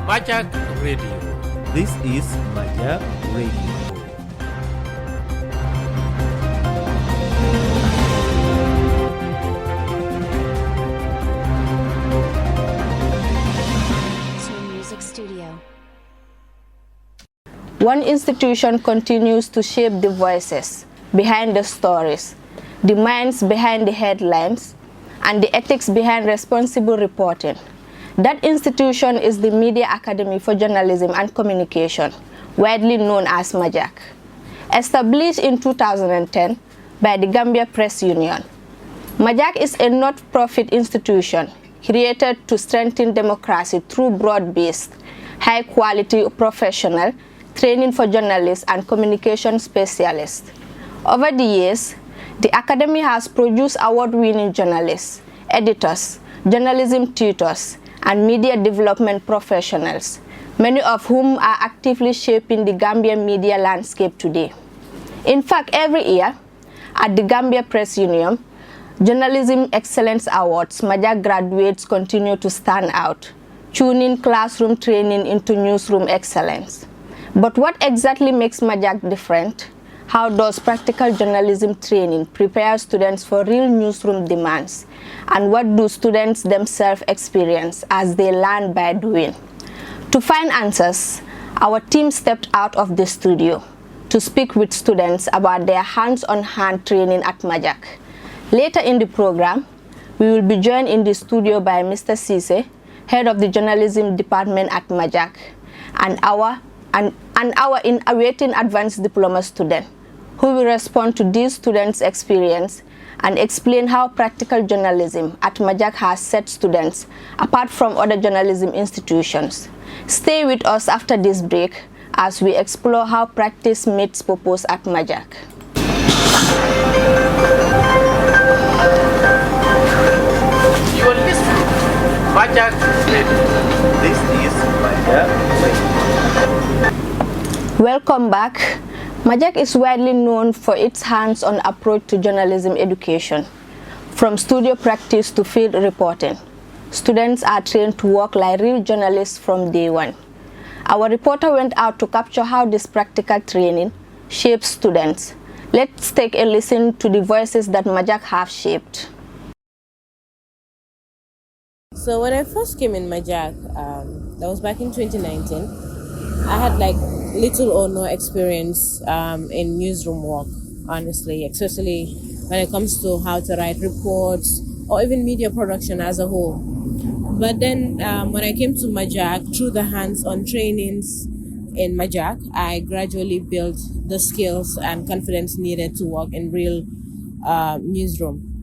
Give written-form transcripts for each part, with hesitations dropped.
MAJaC Radio. This is MAJaC Radio. MAJaC Studio. One institution continues to shape the voices behind the stories, the minds behind the headlines, and the ethics behind responsible reporting. That institution is the Media Academy for Journalism and Communication, widely known as MAJaC. Established in 2010 by the Gambia Press Union, MAJaC is a not-profit institution created to strengthen democracy through broad-based, high-quality professional training for journalists and communication specialists. Over the years, the Academy has produced award-winning journalists, editors, journalism tutors, and media development professionals, many of whom are actively shaping the Gambian media landscape today. In fact, every year, at the Gambia Press Union Journalism Excellence Awards, MAJaC graduates continue to stand out, tuning classroom training into newsroom excellence. But what exactly makes MAJaC different? How does practical journalism training prepare students for real newsroom demands? And what do students themselves experience as they learn by doing? To find answers, our team stepped out of the studio to speak with students about their hands-on-hand training at MAJaC. Later in the program, we will be joined in the studio by Mr. Cisse, head of the journalism department at MAJaC, and our in awaiting advanced diploma student, who will respond to these students' experience and explain how practical journalism at MAJaC has set students apart from other journalism institutions. Stay with us after this break as we explore how practice meets purpose at MAJaC. You are listening to MAJaC Radio. This is MAJaC Radio. Welcome back. MAJaC is widely known for its hands-on approach to journalism education. From studio practice to field reporting, students are trained to work like real journalists from day one. Our reporter went out to capture how this practical training shapes students. Let's take a listen to the voices that MAJaC have shaped. So when I first came in MAJaC, that was back in 2019, I had like little or no experience in newsroom work, honestly, especially when it comes to how to write reports or even media production as a whole. But then when I came to MAJaC, through the hands-on trainings in MAJaC, I gradually built the skills and confidence needed to work in real newsroom.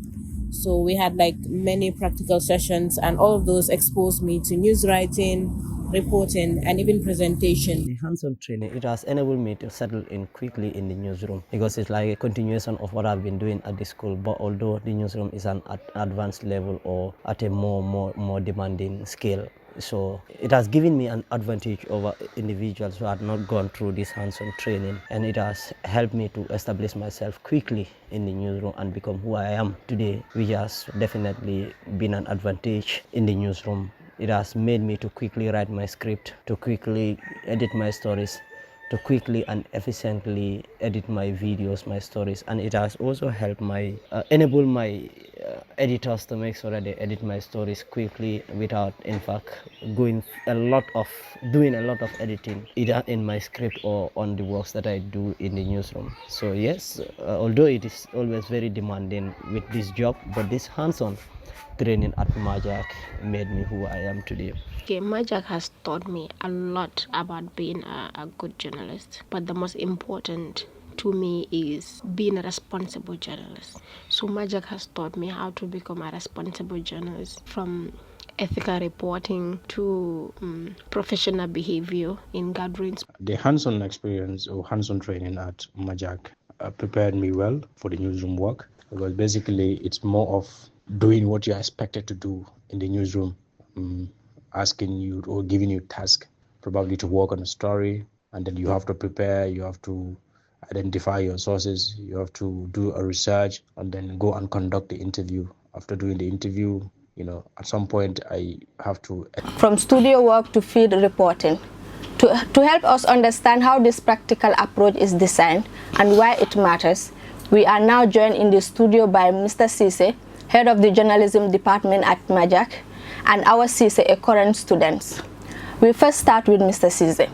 So we had like many practical sessions, and all of those exposed me to news writing, reporting, and even presentation. The hands-on training, it has enabled me to settle in quickly in the newsroom because it's like a continuation of what I've been doing at the school. But although the newsroom is an advanced level or at a more demanding scale, so it has given me an advantage over individuals who had not gone through this hands-on training, and it has helped me to establish myself quickly in the newsroom and become who I am today, which has definitely been an advantage in the newsroom. It has made me to quickly write my script, to quickly edit my stories, to quickly and efficiently edit my videos, my stories, and it has also helped enable my editors to make sure that they edit my stories quickly without, in fact, doing a lot of editing either in my script or on the works that I do in the newsroom. So yes, although it is always very demanding with this job, but this hands-on training at MAJaC made me who I am today. Okay, MAJaC has taught me a lot about being a good journalist, but the most important to me is being a responsible journalist. So MAJaC has taught me how to become a responsible journalist, from ethical reporting to professional behavior in gatherings. The hands-on experience or hands-on training at MAJaC prepared me well for the newsroom work, because basically it's more of doing what you're expected to do in the newsroom, asking you or giving you a task, probably to work on a story, and then you have to prepare, you have to identify your sources, you have to do a research, and then go and conduct the interview. After doing the interview, At some point I have to. From studio work to field reporting. To help us understand how this practical approach is designed and why it matters, we are now joined in the studio by Mr. Cisse, head of the journalism department at MAJaC, and our Cisse, a current student. We first start with Mr. Cisse.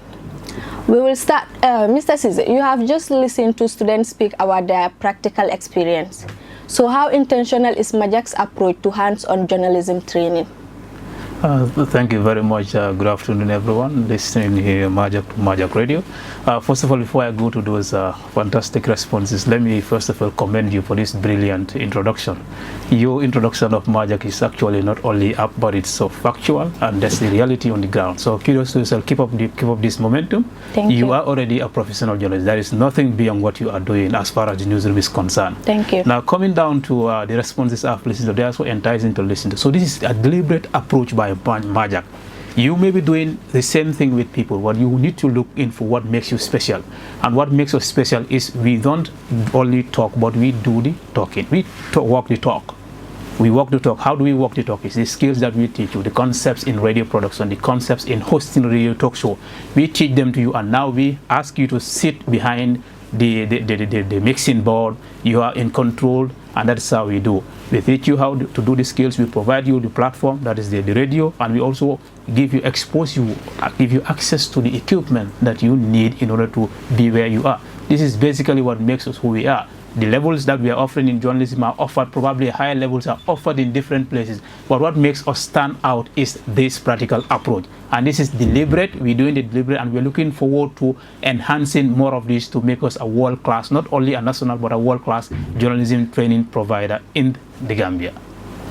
We will start, Mr. Cisse, you have just listened to students speak about their practical experience. So how intentional is MAJaC's approach to hands-on journalism training? Thank you very much. Good afternoon, everyone listening here MAJaC Radio. First of all, before I go to those fantastic responses, let me first of all commend you for this brilliant introduction. Your introduction of MAJaC is actually not only up, but it's so factual, and that's the reality on the ground. So kudos to yourself. Keep up this momentum. Thank you. You are already a professional journalist. There is nothing beyond what you are doing as far as the newsroom is concerned. Thank you. Now, coming down to the responses I've listened to, they are so enticing to listen to. So this is a deliberate approach by MAJaC. You may be doing the same thing with people, but you need to look in for what makes you special. And what makes us special is we don't only talk, but we do the talking. We walk the talk. We walk the talk. How do we walk the talk? It's the skills that we teach you, the concepts in radio production, the concepts in hosting a radio talk show. We teach them to you, and now we ask you to sit behind the mixing board. You are in control, and that's how we do. We teach you how to do the skills. We provide you the platform, that is the radio, and we also give you give you access to the equipment that you need in order to be where you are. This is basically what makes us who we are. The levels that we are offering in journalism are offered, probably higher levels are offered in different places. But what makes us stand out is this practical approach. And this is deliberate. We're doing it deliberate, and we're looking forward to enhancing more of this to make us a world-class, not only a national, but a world-class journalism training provider in the Gambia.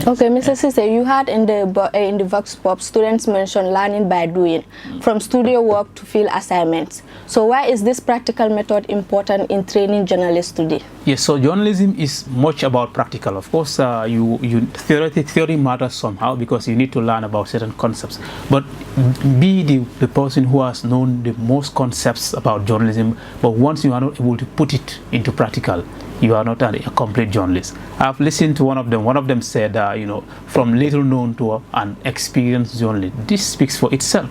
Okay, Mr. Cisse, you had in the Vox Pop, students mention learning by doing, from studio work to field assignments. So why is this practical method important in training journalists today? Yes, so journalism is much about practical. Of course, theory matters somehow because you need to learn about certain concepts. But be the person who has known the most concepts about journalism, but once you are not able to put it into practical, you are not a complete journalist. I've listened to one of them. One of them said, from little known to an experienced journalist. This speaks for itself.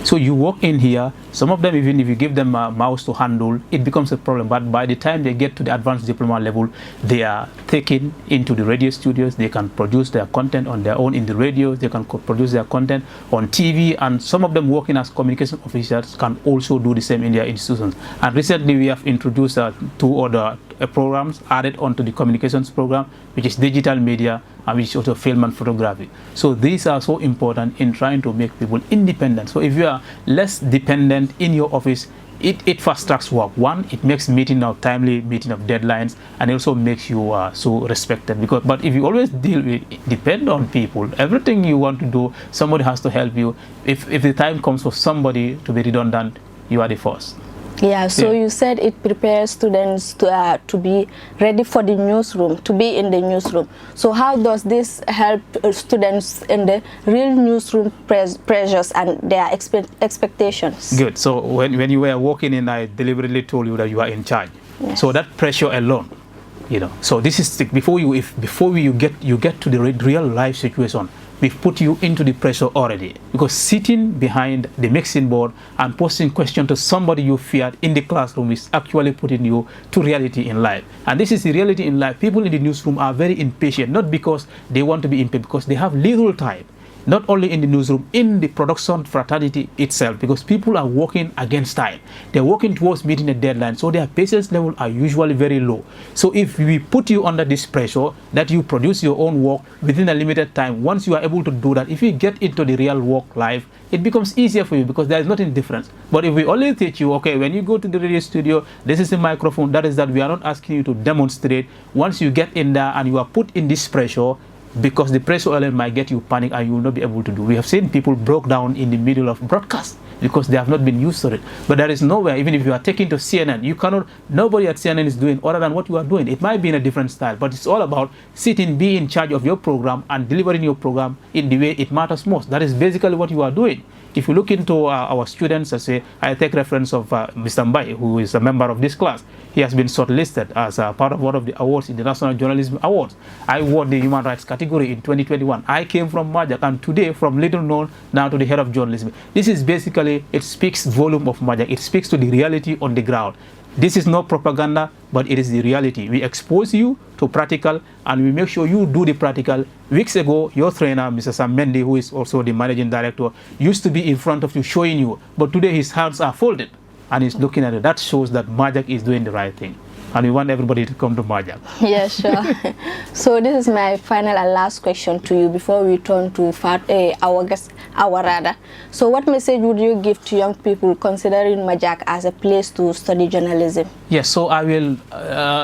So you walk in here, some of them, even if you give them a mouse to handle, it becomes a problem. But by the time they get to the advanced diploma level, they are taken into the radio studios. They can produce their content on their own in the radio. They can produce their content on TV. And some of them working as communication officers can also do the same in their institutions. And recently we have introduced 2 other programs added onto the communications program, which is digital media and which is also film and photography. So these are so important in trying to make people independent. So if you are less dependent in your office, it fast tracks work. One, it makes timely meeting of deadlines, and it also makes you so respected. But if you always depend on people, everything you want to do, somebody has to help you. If the time comes for somebody to be redundant, you are the first. Yeah, so you said it prepares students to be ready for the newsroom, to be in the newsroom. So how does this help students in the real newsroom pressures and their expectations? Good. So when you were walking in, I deliberately told you that you are in charge. Yes. So that pressure alone, So this is before you get to the real life situation. We've put you into the pressure already, because sitting behind the mixing board and posting questions to somebody you feared in the classroom is actually putting you to reality in life. And this is the reality in life. People in the newsroom are very impatient, not because they want to be impatient, because they have little time. Not only in the newsroom, in the production fraternity itself, because people are working against time. They're working towards meeting a deadline, so their patience level are usually very low. So if we put you under this pressure that you produce your own work within a limited time, once you are able to do that, if you get into the real work life, it becomes easier for you because there is nothing different. But if we only teach you, okay, when you go to the radio studio, this is the microphone, that is that, we are not asking you to demonstrate. Once you get in there and you are put in this pressure, because the pressure alone might get you panic and you will not be able to do. We have seen people broke down in the middle of broadcast because they have not been used to it. But there is nowhere, even if you are taken to CNN, you cannot, nobody at CNN is doing other than what you are doing. It might be in a different style, but it's all about sitting, be in charge of your program and delivering your program in the way it matters most. That is basically what you are doing. If you look into our students, I take reference of Mr. Mbai, who is a member of this class. He has been shortlisted as part of one of the awards in the National Journalism Awards. I won the human rights category in 2021. I came from MAJaC, and today from little known now to the head of journalism. This is basically, it speaks volume of MAJaC. It speaks to the reality on the ground. This is not propaganda, but it is the reality. We expose you to practical, and we make sure you do the practical. Weeks ago, your trainer, Mr. Sam Mendy, who is also the managing director, used to be in front of you showing you, but today his hands are folded and he's looking at it. That shows that MAJaC is doing the right thing. And we want everybody to come to MAJaC. Yeah, sure. So this is my final and last question to you before we turn to our guest, So what message would you give to young people considering MAJaC as a place to study journalism? Yes, so I will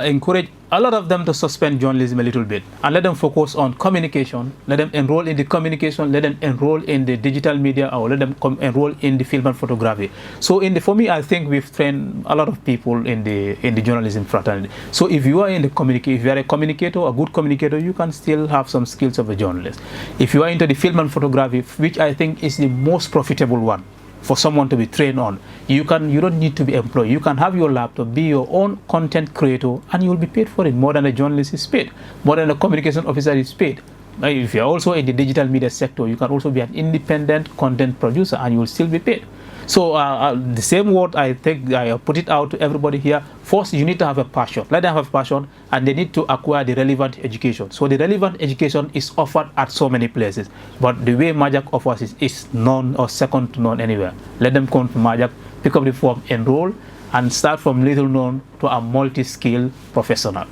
encourage a lot of them to suspend journalism a little bit and let them focus on communication. Let them enroll in the communication, let them enroll in the digital media, or let them enroll in the film and photography. So for me, I think we've trained a lot of people in the journalism fraternity. So if you are in the if you are a communicator, a good communicator, you can still have some skills of a journalist. If you are into the film and photography, which I think is the most profitable one for someone to be trained on, you don't need to be employed. You can have your laptop, be your own content creator, and you will be paid for it more than a journalist is paid, more than a communication officer is paid. If you're also in the digital media sector, you can also be an independent content producer and you will still be paid. So the same word, I think I put it out to everybody here. First, you need to have a passion. Let them have a passion, and they need to acquire the relevant education. So the relevant education is offered at so many places, but the way MAJaC offers it is none or second to none anywhere. Let them come to MAJaC, pick up the form, enroll, and start from little known to a multi-skilled professional.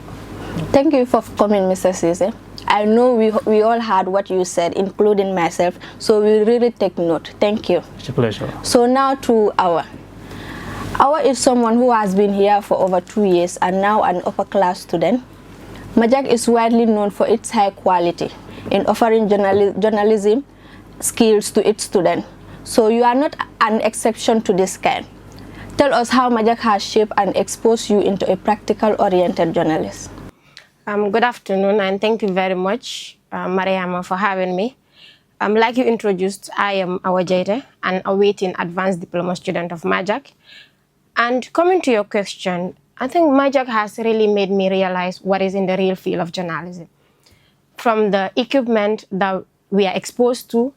Thank you for coming, Mr. Cisse. I know we all heard what you said, including myself, so we really take note. Thank you. It's a pleasure. So now to Awa. Awa is someone who has been here for over 2 years and now an upper class student. MAJaC is widely known for its high quality in offering journalism skills to its students. So you are not an exception to this kind. Tell us how MAJaC has shaped and exposed you into a practical-oriented journalist. Good afternoon, and thank you very much, Mariama, for having me. Like you introduced, I am MAJaC, an awaiting advanced diploma student of MAJaC. And coming to your question, I think MAJaC has really made me realize what is in the real field of journalism. From the equipment that we are exposed to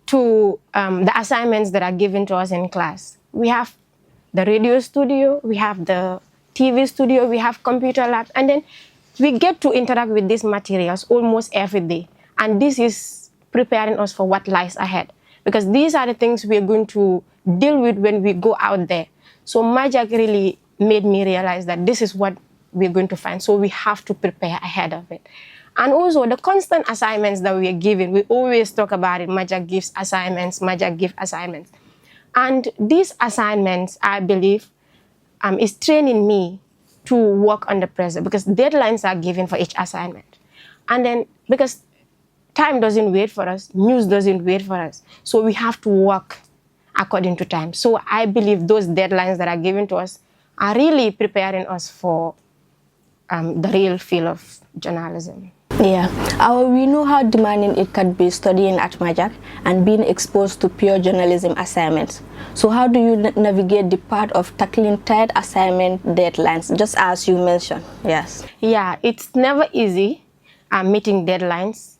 the assignments that are given to us in class. We have the radio studio, we have the TV studio, we have computer labs, and then we get to interact with these materials almost every day. And this is preparing us for what lies ahead, because these are the things we are going to deal with when we go out there. So MAJaC really made me realize that this is what we're going to find. So we have to prepare ahead of it. And also the constant assignments that we are given, we always talk about it. MAJaC gives assignments, MAJaC gives assignments. And these assignments, I believe, is training me to work under pressure, because deadlines are given for each assignment. And then because time doesn't wait for us, news doesn't wait for us, so we have to work according to time. So I believe those deadlines that are given to us are really preparing us for the real field of journalism. Yeah, we know how demanding it can be studying at MAJaC and being exposed to pure journalism assignments. So how do you navigate the part of tackling tight assignment deadlines, just as you mentioned? Yes. Yeah, it's never easy meeting deadlines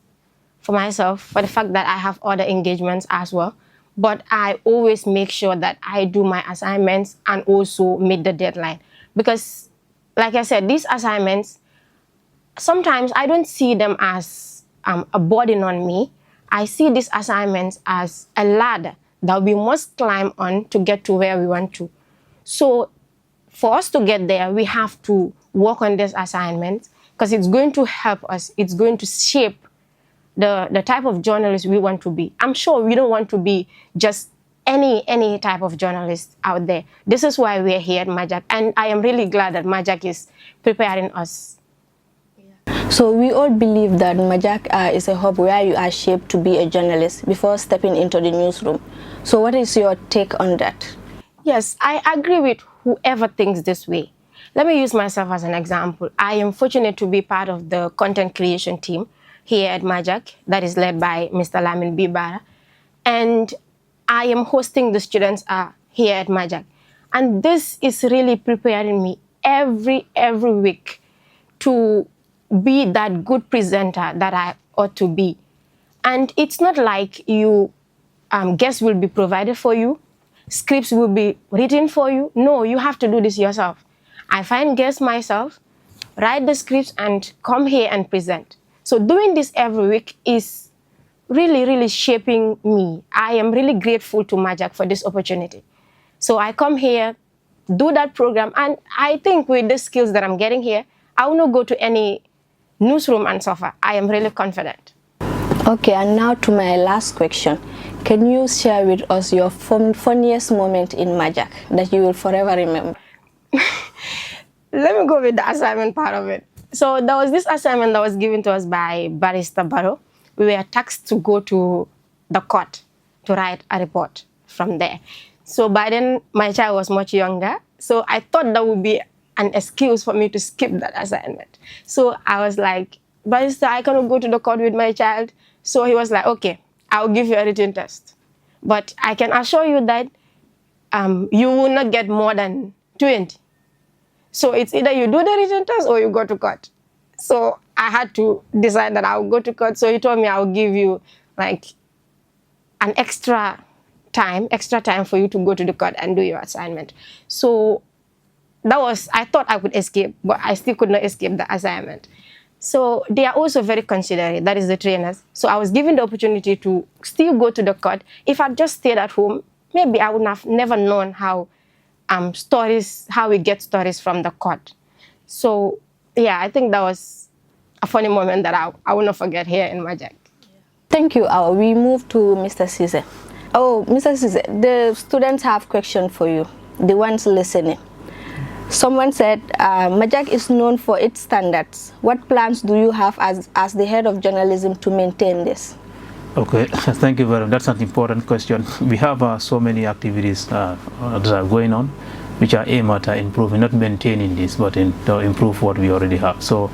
for myself, for the fact that I have other engagements as well. But I always make sure that I do my assignments and also meet the deadline. Because, like I said, these assignments, sometimes I don't see them as a burden on me. I see these assignments as a ladder that we must climb on to get to where we want to. So for us to get there, we have to work on this assignment, because it's going to help us. It's going to shape the type of journalist we want to be. I'm sure we don't want to be just any type of journalist out there. This is why we're here at MAJaC, and I am really glad that MAJaC is preparing us. So we all believe that MAJaC is a hub where you are shaped to be a journalist before stepping into the newsroom. So what is your take on that? Yes, I agree with whoever thinks this way. Let me use myself as an example. I am fortunate to be part of the content creation team here at MAJaC that is led by Mr. Lamin Bibara. And I am hosting the students here at MAJaC. And this is really preparing me every week to be that good presenter that I ought to be. And it's not like you guests will be provided for you, scripts will be written for you. No, you have to do this yourself. I find guests myself, write the scripts, and come here and present. So doing this every week is really shaping me. I am really grateful to MAJaC for this opportunity. So I come here, do that program, and I think with the skills that I'm getting here, I will not go to any newsroom and suffer. I am really confident. Okay, and now to my last question. Can you share with us your funniest moment in MAJaC that you will forever remember? Let me go with the assignment part of it. So there was this assignment that was given to us by Barrister Barrow. We were tasked to go to the court to write a report from there. So by then, my child was much younger. So I thought that would be an excuse for me to skip that assignment. So I was like, Barrister, I cannot go to the court with my child. So he was like, okay, I'll give you a written test. But I can assure you that you will not get more than 20. So it's either you do the written test or you go to court. So I had to decide that I would go to court. So he told me I will give you like an extra time for you to go to the court and do your assignment. So that was, I thought I could escape, but I still could not escape the assignment. So they are also very considerate, that is the trainers. So I was given the opportunity to still go to the court. If I just stayed at home, maybe I would have never known how we get stories from the court. So yeah, I think that was a funny moment that I will not forget here in MAJaC. Thank you. We move to Mr. Cisse. Oh, Mr. Cisse, the students have questions for you, the ones listening. Someone said MAJaC is known for its standards. What plans do you have as the head of journalism to maintain this? Okay, thank you very much. That's an important question. We have so many activities that are going on, which are aimed at improving, not maintaining this, but to improve what we already have. So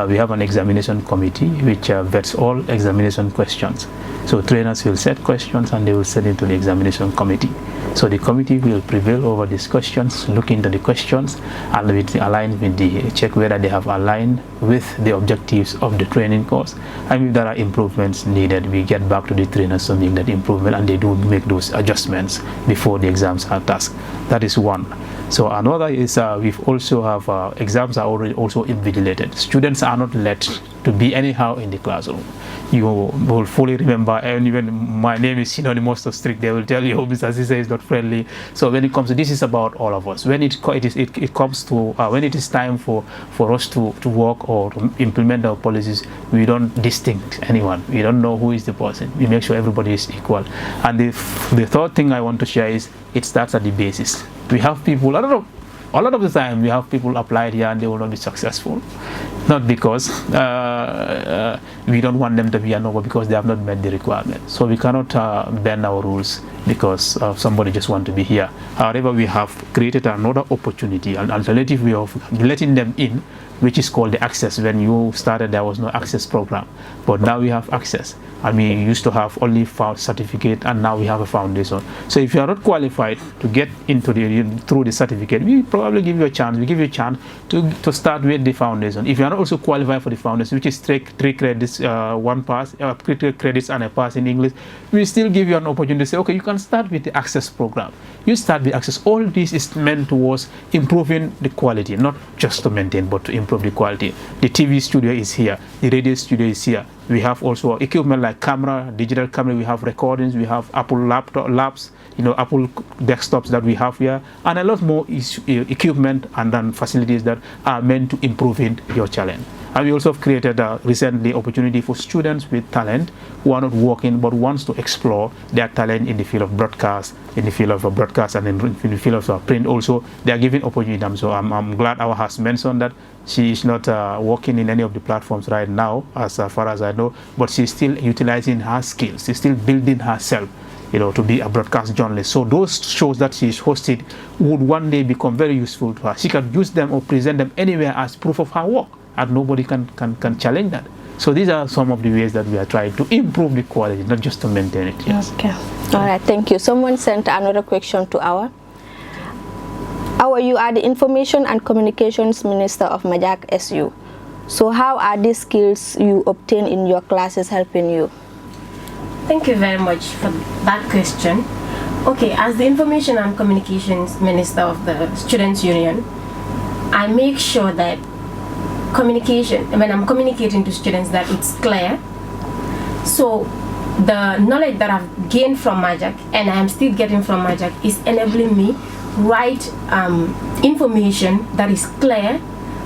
we have an examination committee which vets all examination questions. So trainers will set questions and they will send it to the examination committee. So the committee will prevail over these questions, look into the questions, and align with check whether they have aligned with the objectives of the training course. And if there are improvements needed, we get back to the trainers to make that improvement, and they do make those adjustments before the exams are tasked. That is one. So another is we also have exams are already also invigilated. Students are not let to be anyhow in the classroom. You will fully remember, and even my name is synonymous of strict, they will tell you, Mr. Cisse is not friendly. So when it comes to this, is about all of us. When it comes to when it is time for us to work or to implement our policies, we don't distinct anyone. We don't know who is the person. We make sure everybody is equal. And the third thing I want to share is it starts at the basis. We have people, a lot of the time we have people applied here and they will not be successful. Not because we don't want them to be but because they have not met the requirement. So we cannot bend our rules because somebody just want to be here. However, we have created another opportunity, an alternative way of letting them in, which is called the access. When you started, there was no access program, but now we have access. I mean, you used to have only certificate, and now we have a foundation. So if you are not qualified to get into through the certificate, we probably give you a chance. We give you a chance to start with the foundation. If you are not also qualified for the foundation, which is three credits, one pass, 3 credits and a pass in English, we still give you an opportunity to say, okay, you can start with the access program. You start with access. All this is meant towards improving the quality, not just to maintain, but to improve the quality. The TV studio is here. The radio studio is here. We have also equipment like camera, digital camera. We have recordings. We have Apple labs, Apple desktops that we have here, and a lot more equipment and then facilities that are meant to improving your challenge. And we also have created recently opportunity for students with talent who are not working but wants to explore their talent in the field of broadcast, and in the field of print also. They are giving opportunity them. So I'm glad our has mentioned that she is not working in any of the platforms right now, as far as I know, but she's still utilizing her skills. She's still building herself, to be a broadcast journalist. So those shows that she's hosted would one day become very useful to her. She can use them or present them anywhere as proof of her work, and nobody can challenge that. So these are some of the ways that we are trying to improve the quality, not just to maintain it. Yes. Okay. All right. Thank you. Someone sent another question to Awa. Awa, you are the Information and Communications Minister of MAJaC SU. So how are these skills you obtain in your classes helping you? Thank you very much for that question. Okay, as the Information and Communications Minister of the Students' Union, I make sure that communication, when I'm communicating to students, that it's clear. So the knowledge that I've gained from MAJaC and I am still getting from MAJaC is enabling me write information that is clear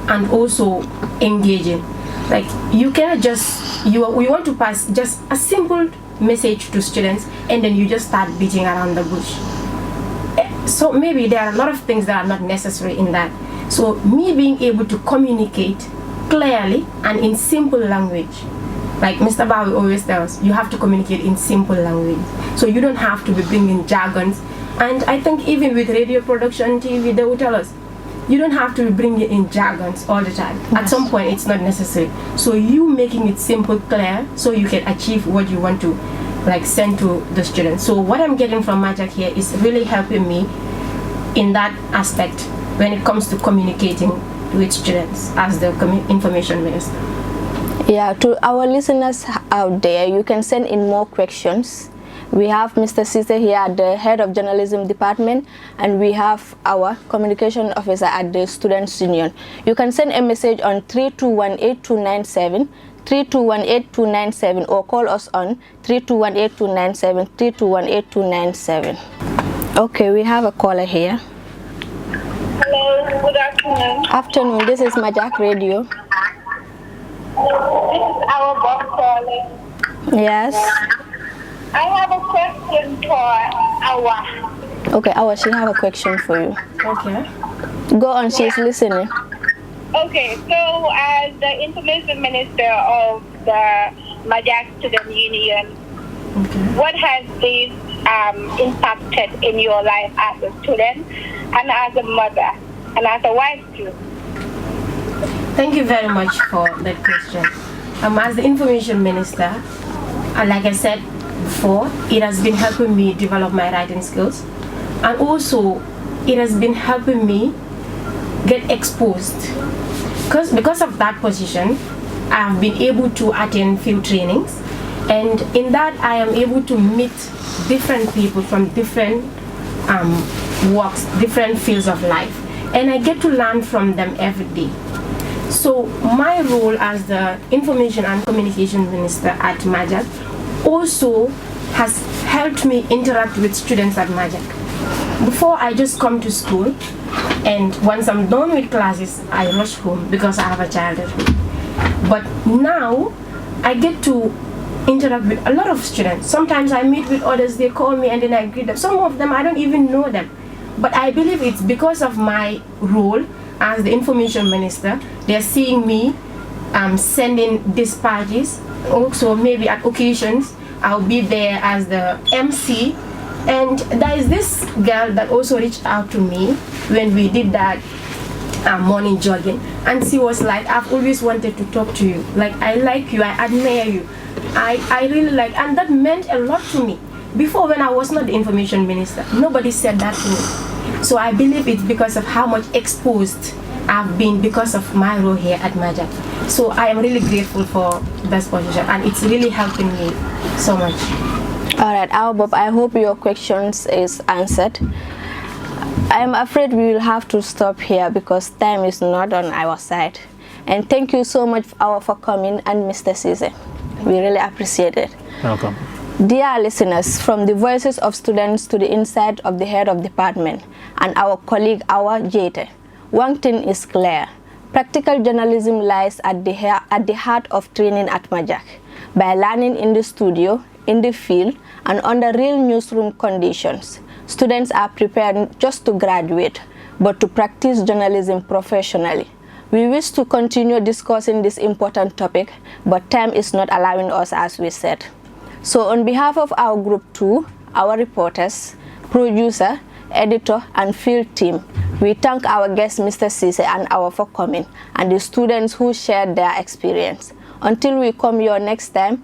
and also engaging. Like you cannot just, we want to pass just a simple message to students and then you just start beating around the bush. So maybe there are a lot of things that are not necessary in that. So me being able to communicate clearly and in simple language, like Mr. Bawi always tells, you have to communicate in simple language. So you don't have to be bringing jargons. And I think even with radio production, TV, they will tell us, you don't have to be bringing in jargons all the time. Yes. At some point, it's not necessary. So you making it simple, clear, so you can achieve what you want to send to the students. So what I'm getting from MAJaC here is really helping me in that aspect when it comes to communicating with students as the information minister. Yeah, to our listeners out there, you can send in more questions. We have Mr. Cisse here, the head of journalism department, and we have our communication officer at the Students' Union. You can send a message on 3218-297, 3218-297, or call us on 3218-297, 3218-297. Okay, we have a caller here. Hello, good afternoon. Afternoon, this is MAJaC Radio. This is our boss calling. Yes. I have a question for Awa. Okay, Awa, she have a question for you. Okay. Go on, she's listening. Okay, so as the information minister of the MAJaC Student Union, what has this impacted in your life as a student and as a mother and as a wife too? Thank you very much for that question. As the information minister, like I said before, it has been helping me develop my writing skills, and also it has been helping me get exposed. Because of that position, I have been able to attend few trainings, and in that I am able to meet different people from different walks, different fields of life, and I get to learn from them every day. So my role as the Information and Communication Minister at MAJaC also has helped me interact with students at MAJaC. Before, I just come to school, and once I'm done with classes, I rush home because I have a child at home. But now, I get to interact with a lot of students. Sometimes I meet with others, they call me and then I greet them. Some of them, I don't even know them. But I believe it's because of my role as the Information Minister. They're seeing me sending dispatches. Also, maybe at occasions, I'll be there as the MC. And there is this girl that also reached out to me when we did that morning jogging. And she was like, I've always wanted to talk to you. Like, I like you, I admire you. I really like, and that meant a lot to me. Before, when I was not the Information Minister, nobody said that to me. So I believe it's because of how much exposed I've been because of my role here at MAJaC. So I am really grateful for this position, and it's really helping me so much. All right, Bob, I hope your questions is answered. I am afraid we will have to stop here because time is not on our side. And thank you so much for coming, and Mr. Cisse. We really appreciate it. Welcome. Dear listeners, from the voices of students to the insight of the head of department and our colleague Awa Jete, one thing is clear: Practical journalism lies at the heart of training at MAJaC. By learning in the studio, in the field, and under real newsroom conditions, students are prepared not just to graduate, but to practice journalism professionally. We wish to continue discussing this important topic, but time is not allowing us, as we said. So on behalf of our Group 2, our reporters, producer, editor, and field team, we thank our guest, Mr. Cisse, and our for coming, and the students who shared their experience. Until we come here next time,